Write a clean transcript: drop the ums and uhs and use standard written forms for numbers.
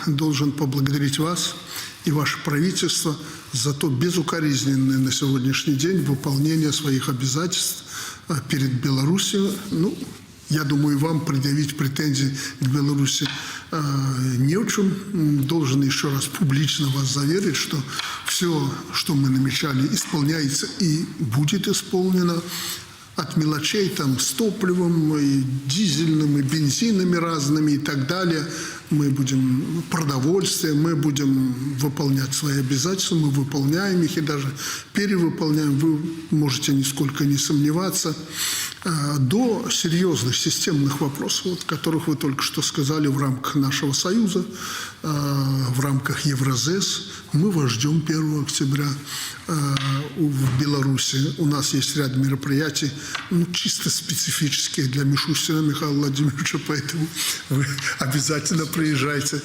должен поблагодарить вас и ваше правительство за то безукоризненное на сегодняшний день выполнение своих обязательств перед Беларусью. Я думаю, вам предъявить претензии к Беларуси не в чем. Должен еще раз публично вас заверить, что все, что мы намечали, исполняется и будет исполнено. От мелочей там с топливом, и дизельным, и бензинами разными и так далее. Мы будем продовольствие, мы будем выполнять свои обязательства, мы выполняем их и даже перевыполняем. Вы можете нисколько не сомневаться. До серьезных системных вопросов, о которых вы только что сказали в рамках нашего союза, в рамках Евразес, мы вас ждем 1 октября в Беларуси. У нас есть ряд мероприятий, чисто специфических для Мишустина Михаила Владимировича, поэтому вы обязательно приезжайте.